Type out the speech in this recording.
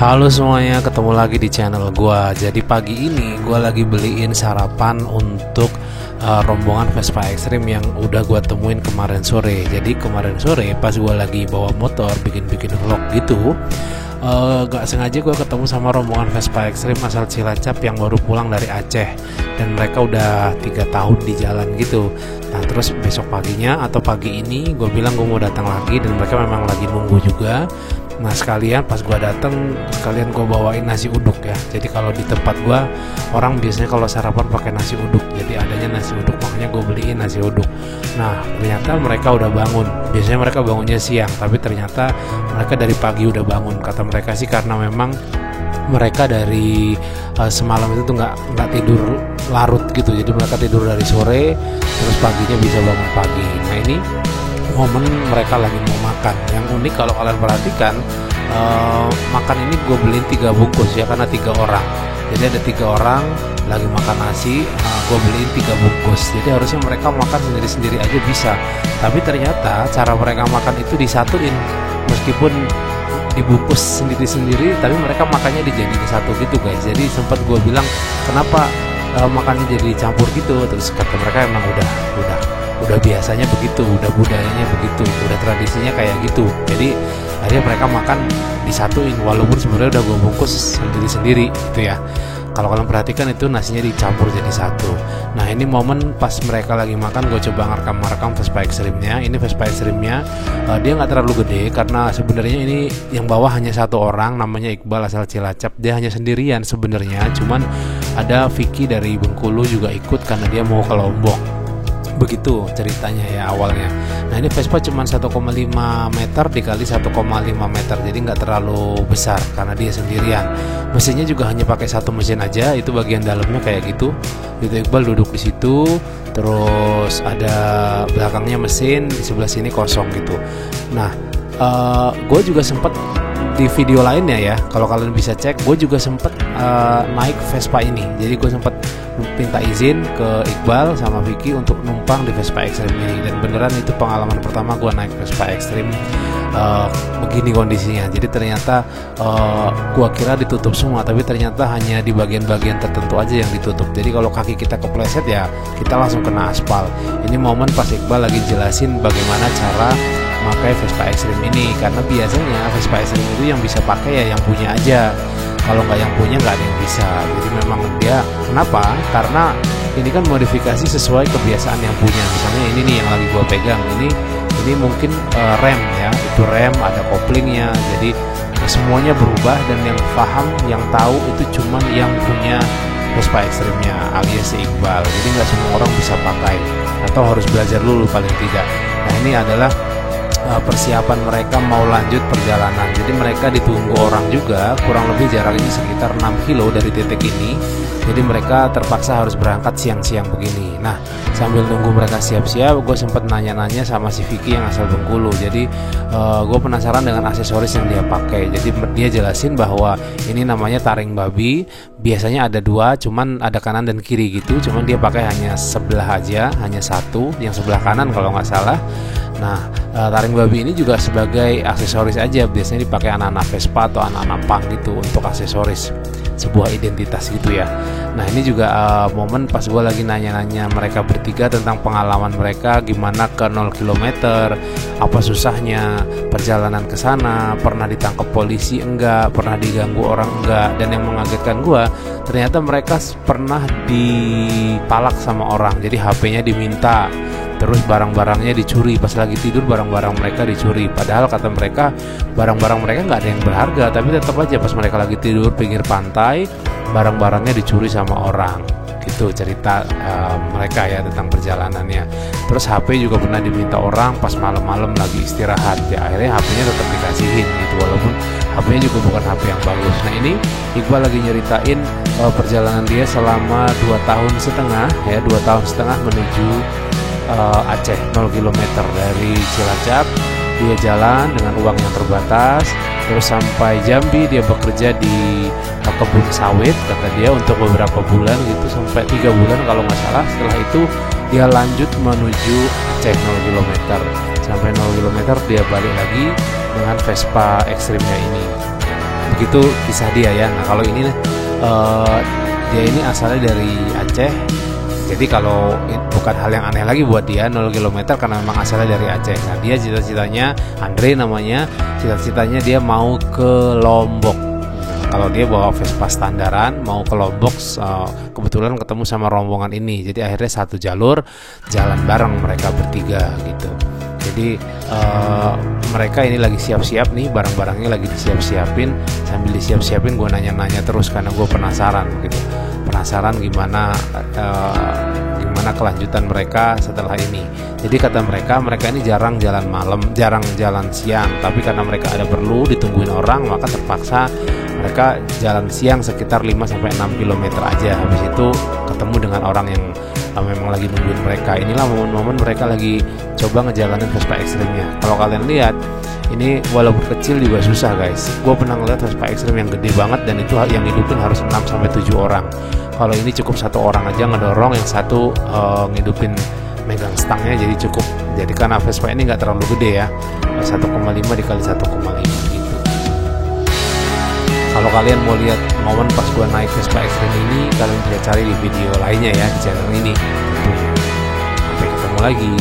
Halo semuanya, ketemu lagi di channel gua. Jadi pagi ini gua lagi beliin sarapan untuk rombongan Vespa Extreme yang udah gua temuin kemarin sore. Jadi kemarin sore pas gua lagi bawa motor bikin vlog gitu, gak sengaja gua ketemu sama rombongan Vespa Extreme asal Cilacap yang baru pulang dari Aceh, dan mereka udah 3 tahun di jalan gitu. Nah terus besok paginya atau pagi ini gue bilang gue mau datang lagi, dan mereka memang lagi nunggu juga. Nah sekalian pas gue datang, sekalian gue bawain nasi uduk ya. Jadi kalau di tempat gue, orang biasanya kalau sarapan pakai nasi uduk. Jadi adanya nasi uduk, makanya gue beliin nasi uduk. Nah ternyata mereka udah bangun. Biasanya mereka bangunnya siang, tapi ternyata mereka dari pagi udah bangun. Kata mereka sih karena memang mereka dari semalam itu tuh nggak tidur larut gitu. Jadi mereka tidur dari sore, terus paginya bisa bangun pagi. Nah ini momen mereka lagi mau makan. Yang unik kalau kalian perhatikan, makan ini gue beliin 3 bungkus ya, karena 3 orang. Jadi ada 3 orang lagi makan nasi, gue beliin 3 bungkus. Jadi harusnya mereka makan sendiri-sendiri aja bisa, tapi ternyata cara mereka makan itu disatuin. Meskipun dibungkus sendiri-sendiri, tapi mereka makannya dijadiin satu gitu guys. Jadi sempat gue bilang kenapa makannya jadi campur gitu. Terus kata mereka emang udah biasanya begitu, udah budayanya begitu, udah tradisinya kayak gitu. Jadi akhirnya mereka makan disatuin, walaupun sebenarnya udah gue bungkus sendiri-sendiri gitu ya. Kalau kalian perhatikan itu nasinya dicampur jadi satu. Nah ini momen pas mereka lagi makan, gue coba ngerekam Vespa Extreme-nya. Ini Vespa Extreme-nya dia nggak terlalu gede, karena sebenarnya ini yang bawah hanya 1 orang, namanya Iqbal asal Cilacap. Dia hanya sendirian sebenarnya, cuman ada Vicky dari Bengkulu juga ikut karena dia mau ke Lombok. Begitu ceritanya ya awalnya. Nah ini Vespa cuma 1,5 meter dikali 1,5 meter, jadi nggak terlalu besar karena dia sendirian. Mesinnya juga hanya pakai 1 mesin aja, itu bagian dalamnya kayak gitu. Itu Iqbal duduk di situ, terus ada belakangnya mesin, di sebelah sini kosong gitu. Nah gue juga sempet di video lainnya ya, kalau kalian bisa cek, gue juga sempet naik Vespa ini. Jadi gue sempet minta izin ke Iqbal sama Vicky untuk numpang di Vespa Extreme ini, dan beneran itu pengalaman pertama gue naik Vespa Extreme begini kondisinya. Jadi ternyata gue kira ditutup semua, tapi ternyata hanya di bagian-bagian tertentu aja yang ditutup. Jadi kalau kaki kita kepleset ya kita langsung kena aspal. Ini momen pas Iqbal lagi jelasin bagaimana cara pakai Vespa Extreme ini, karena biasanya Vespa Extreme itu yang bisa pakai ya yang punya aja. Kalau nggak yang punya nggak ada yang bisa. Jadi memang dia kenapa? Karena ini kan modifikasi sesuai kebiasaan yang punya. Misalnya ini nih yang lagi gua pegang, ini mungkin rem ya, itu rem, ada koplingnya. Jadi semuanya berubah, dan yang paham, yang tahu itu cuman yang punya Vespa Extreme-nya alias si Iqbal. Jadi nggak semua orang bisa pakai, atau harus belajar dulu paling tidak. Nah ini adalah persiapan mereka mau lanjut perjalanan. Jadi mereka ditunggu orang juga, kurang lebih jaraknya sekitar 6 kilo dari titik ini. Jadi mereka terpaksa harus berangkat siang-siang begini. Nah sambil nunggu mereka siap-siap, gue sempat nanya-nanya sama si Vicky yang asal Bengkulu. Jadi gue penasaran dengan aksesoris yang dia pakai. Jadi dia jelasin bahwa ini namanya taring babi. Biasanya ada 2, cuman ada kanan dan kiri gitu. Cuman dia pakai hanya sebelah aja, hanya 1, yang sebelah kanan kalau nggak salah. Nah taring babi ini juga sebagai aksesoris aja, biasanya dipakai anak-anak Vespa atau anak-anak punk gitu untuk aksesoris, sebuah identitas gitu ya. Nah ini juga momen pas gue lagi nanya-nanya mereka bertiga tentang pengalaman mereka gimana ke 0 km, apa susahnya perjalanan ke sana, pernah ditangkap polisi enggak, pernah diganggu orang enggak. Dan yang mengagetkan gue, ternyata mereka pernah dipalak sama orang. Jadi HP-nya diminta, terus barang-barangnya dicuri. Pas lagi tidur barang-barang mereka dicuri. Padahal kata mereka barang-barang mereka nggak ada yang berharga, tapi tetap aja pas mereka lagi tidur pinggir pantai, barang-barangnya dicuri sama orang. Gitu cerita mereka ya tentang perjalanannya. Terus HP juga pernah diminta orang pas malam-malam lagi istirahat. Ya akhirnya HP-nya tetap dikasihin gitu, walaupun HP-nya juga bukan HP yang bagus. Nah ini Iqbal lagi nyeritain perjalanan dia selama 2,5 tahun ya, 2,5 tahun menuju Aceh, 0 km dari Cilacap. Dia jalan dengan uang yang terbatas, terus sampai Jambi. Dia bekerja di kebun sawit kata dia untuk beberapa bulan gitu, sampai 3 bulan kalau nggak salah. Setelah itu dia lanjut menuju Aceh 0 km. Sampai 0 km dia balik lagi dengan Vespa Extreme-nya ini. begitu kisah dia ya. Nah kalau ini dia ini asalnya dari Aceh. Jadi kalau bukan hal yang aneh lagi buat dia 0 km karena memang asalnya dari Aceh. Nah dia cita-citanya, Andre namanya, cita-citanya dia mau ke Lombok. Kalau dia bawa Vespa standaran mau ke Lombok, kebetulan ketemu sama rombongan ini. Jadi akhirnya satu jalur jalan bareng mereka bertiga gitu. Jadi mereka ini lagi siap-siap nih, barang-barangnya lagi disiap-siapin. Sambil disiap-siapin gue nanya-nanya terus karena gue penasaran gitu. Penasaran gimana kelanjutan mereka setelah ini. Jadi kata mereka ini jarang jalan malam, jarang jalan siang. Tapi karena mereka ada perlu ditungguin orang, maka terpaksa mereka jalan siang sekitar 5-6 km aja. Habis itu ketemu dengan orang yang memang lagi nungguin mereka. Inilah momen-momen mereka lagi coba ngejalanin Vespa ekstrimnya. Kalau kalian lihat, ini walaupun kecil juga susah guys. Gue pernah ngeliat Vespa ekstrim yang gede banget dan itu yang hidupin harus 6-7 orang. Kalau ini cukup satu orang aja ngedorong, yang satu ngidupin megang stangnya, jadi cukup. Jadi karena Vespa ini nggak terlalu gede ya, 1,5 dikali 1,5 gitu. Kalau kalian mau lihat momen pas gue naik Vespa ekstrim ini, kalian bisa cari di video lainnya ya di channel ini. Sampai ketemu lagi.